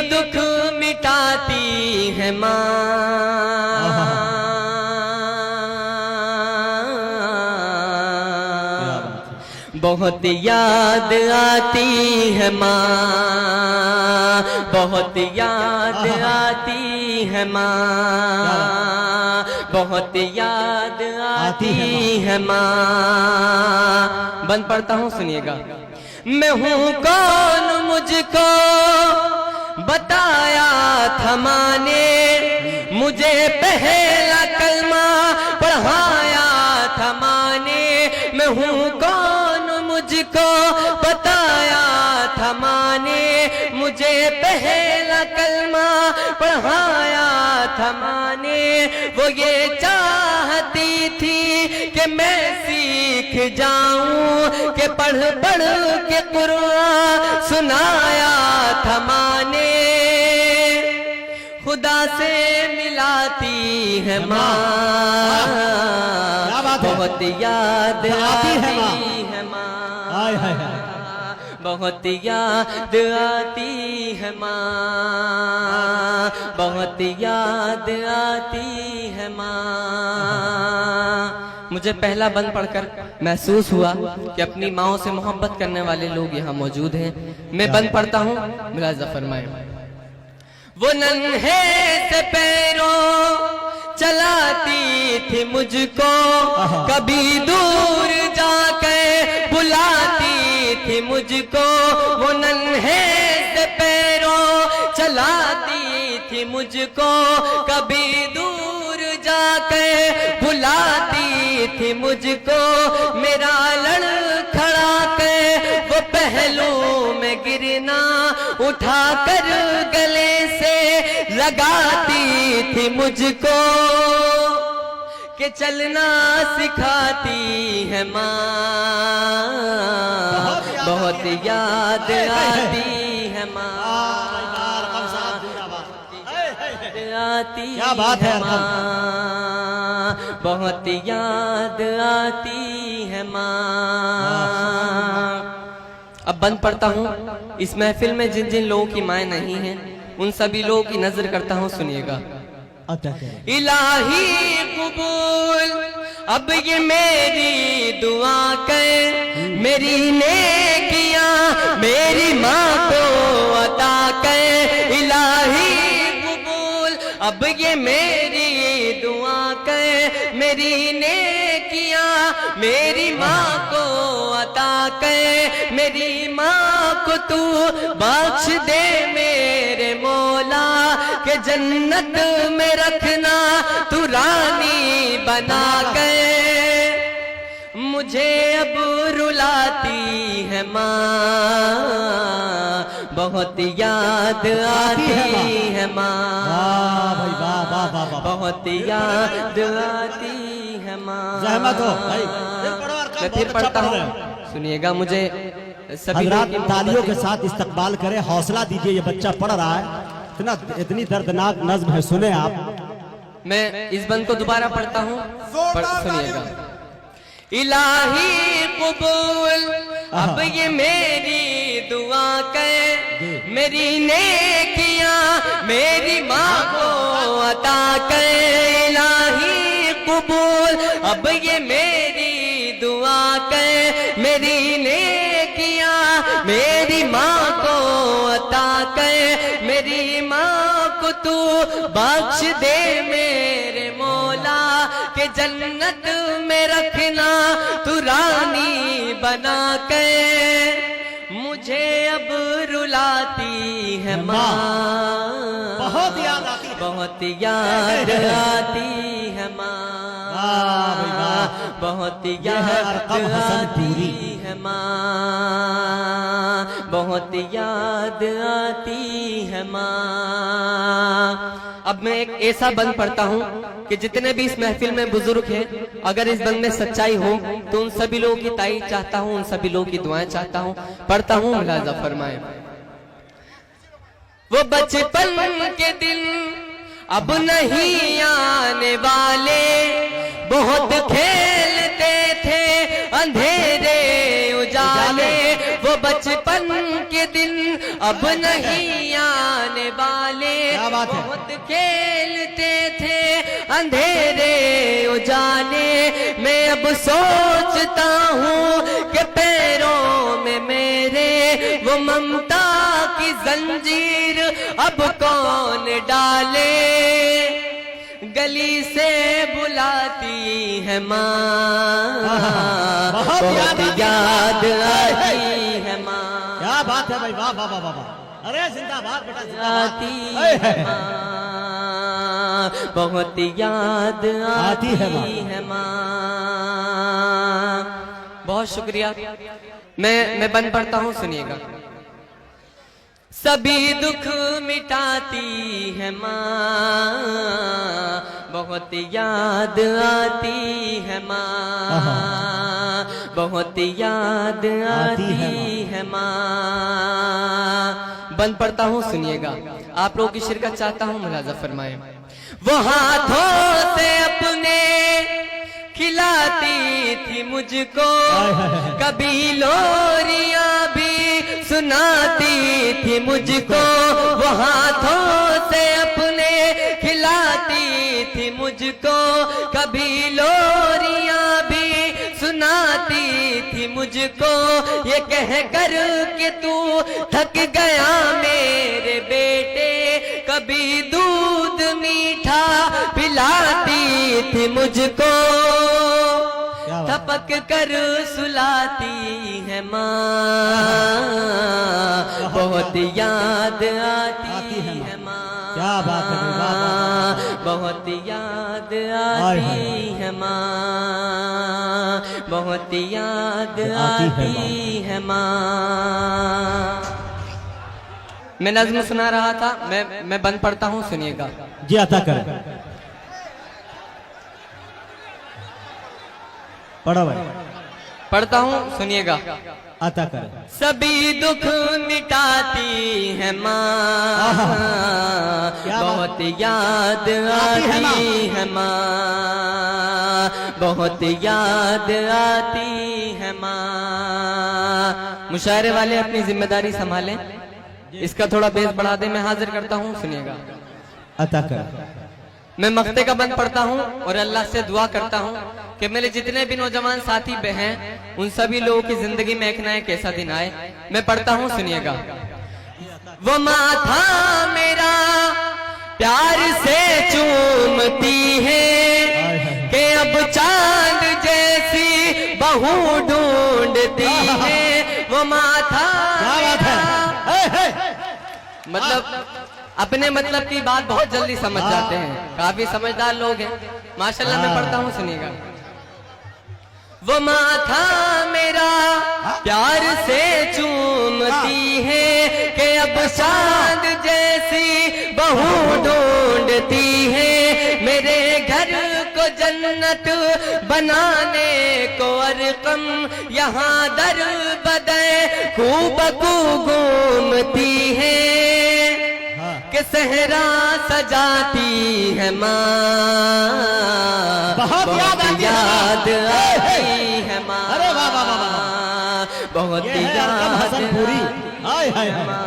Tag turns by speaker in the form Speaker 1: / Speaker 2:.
Speaker 1: दुख मिटाती है माँ। बहुत याद आती है माँ, बहुत याद आती है माँ, बहुत याद आती है माँ। बंद पढ़ता हूँ, सुनिएगा। मैं हूँ कौन मुझको बताया था माँ ने, मुझे पहला कलमा पढ़ाया था माँ ने। मैं हूँ कौन मुझको बताया था माँ ने, मुझे पहला कलमा पढ़ाया था माँ ने। वो ये चाहती थी कि मैं सीख जाऊं, कि पढ़ पढ़ के कुरान सुनाया था माँ ने। खुदा से मिलाती है माँ, बहुत याद आती है माँ, बहुत याद आती है माँ, बहुत याद आती है माँ। मुझे पहला बंद पढ़कर महसूस हुआ कि अपनी माँओं से मोहब्बत करने वाले लोग यहाँ मौजूद हैं। मैं बंद पढ़ता हूँ, मुलाहिज़ा फरमाएं। वो नन्हे से पैरों चलाती थी मुझको, कभी दूर जाकर बुलाती थी मुझको। वो नन्हे से पैरों चलाती थी मुझको, कभी दूर जाकर बुलाती थी मुझको। मेरा लड़खड़ा कर वो पहलू में गिरना उठा कर गले से लगाती थी मुझको, कि चलना सिखाती है माँ, बहुत याद आती है माँ, आती
Speaker 2: क्या बात है
Speaker 1: माँ, बहुत याद आती है माँ। अब बंद पढ़ता हूँ। इस महफिल में जिन जिन लोगों की माएँ नहीं हैं, उन सभी लोगों की नजर करता हूँ, सुनिएगा। इलाही कबूल अब ये मेरी दुआ कर, मेरी नेकियां मेरी माँ को अता कर। इलाही कबूल अब ये मेरी दुआ कर, मेरी नेकियां मेरी माँ को अता कर। मेरी माँ को तू बख्श दे मेरे मौला, के जन्नत में रखना तू रानी बना कर। मुझे अब रुलाती है माँ, बहुत याद आती है माँ, बहुत याद आती है माँ। मैं फिर पढ़ता हूँ, सुनिएगा। मुझे सभी
Speaker 2: तालियों के साथ इस्तकबाल करें, हौसला दीजिए। ये बच्चा पढ़ रहा है, इतनी दर्दनाक नज्म है, सुने आप।
Speaker 1: मैं इस बंद को दोबारा पढ़ता हूँ, सुनिएगा। इलाही कबूल अब ये मेरी दुआ कर, मेरी नेकियां मेरी माँ को अता कर। इलाही कबूल अब ये मेरी दुआ कर, मेरी नेकियां मेरी माँ को अता कर। मेरी माँ को तू बख्श दे मेरे मौला, के जन्नत में रखना तू रानी बना कर। मुझे अब रुलाती है माँ,
Speaker 2: बहुत याद आती है,
Speaker 1: बहुत याद आती है माँ, बहुत याद आती है माँ, बहुत याद आती है माँ। अब मैं एक ऐसा बंद पढ़ता हूँ कि जितने भी इस महफिल में बुजुर्ग हैं, अगर इस बंद में सच्चाई हो तो उन सभी लोगों की ताईद चाहता हूँ, उन सभी लोगों की दुआएं चाहता हूँ। पढ़ता हूँ, मुलाहिज़ा फरमाएं। वो बचपन के दिन अब नहीं आने वाले, बहुत खेलते थे अंधेरे उजाले। वो बचपन के दिन अब नहीं आने
Speaker 2: क्या बात है।
Speaker 1: बहुत खेलते थे अंधेरे उजाले, मैं अब सोचता हूँ कि पैरों में मेरे वो ममता की जंजीर अब कौन डाले। गली से बुलाती है माँ,
Speaker 2: बहुत
Speaker 1: याद आती है माँ।
Speaker 2: क्या बात है भाई, वाह वाह वाह वाह। अरे जिंदाबाद बेटा,
Speaker 1: आती
Speaker 2: जिंदाबाद।
Speaker 1: है माँ, बहुत याद आती है माँ। बहुत शुक्रिया। मैं बन पढ़ता हूँ, सुनिएगा। सभी दुख मिटाती है माँ, बहुत याद आती है माँ, बहुत याद आती है माँ। बंद पढ़ता हूँ, सुनिएगा। आप लोगों की शिरकत चाहता हूँ, मुलाजा फरमाए। वो हाथों से अपने खिलाती थी मुझको, कभी लोरियां भी सुनाती थी मुझको। वो हाथों से अपने खिलाती थी मुझको, कभी लोरियां भी सुनाती थी मुझको। ये कह कर कि तू थक गया मेरे बेटे, कभी दूध मीठा पिलाती थी मुझको। थपक कर सुलाती है माँ, बहुत याद आती है माँ।
Speaker 2: क्या बात है भाई,
Speaker 1: बहुत याद आती है माँ, बहुत याद आती है माँ। मैं नज़्म सुना रहा था, मैं बंद पढ़ता हूँ, सुनिएगा।
Speaker 2: जी अता कर, पढ़ो भाई।
Speaker 1: पढ़ता हूँ, सुनिएगा।
Speaker 2: अता कर।
Speaker 1: सभी दुख मिटाती है माँ, बहुत याद आती है माँ, बहुत याद आती है माँ। मुशायरे वाले अपनी जिम्मेदारी संभालें, इसका थोड़ा बेस बढ़ा दे। मैं हाजिर करता हूँ, सुनिएगा।
Speaker 2: अता कर।
Speaker 1: मैं मक्ते का बंद पढ़ता हूँ और अल्लाह से दुआ करता हूँ कि मेरे जितने भी नौजवान साथी हैं, उन सभी लोगों की जिंदगी में एक ना एक ऐसा दिन आए। मैं पढ़ता हूँ, सुनिएगा। वो माथा मेरा प्यार से चूमती है कि अब चांद जैसी बहू ढूंढती है। वो माथा मतलब अपने मतलब की बात बहुत जल्दी समझ जाते हैं, काफी समझदार लोग हैं माशाल्लाह। मैं पढ़ता हूँ, सुनिएगा। वो माथा मेरा प्यार से चूमती है कि अब चांद जैसी बहू ढूंढती है। मेरे घर को जन्नत बनाने को अरकम यहाँ दर बदर खूबकू घूमती है कि सहरा सजाती है माँ, बहुत याद आती है माँ,
Speaker 2: अरे वाह वाह वाह,
Speaker 1: बहुत याद
Speaker 2: पूरी। हाय हाय हाय।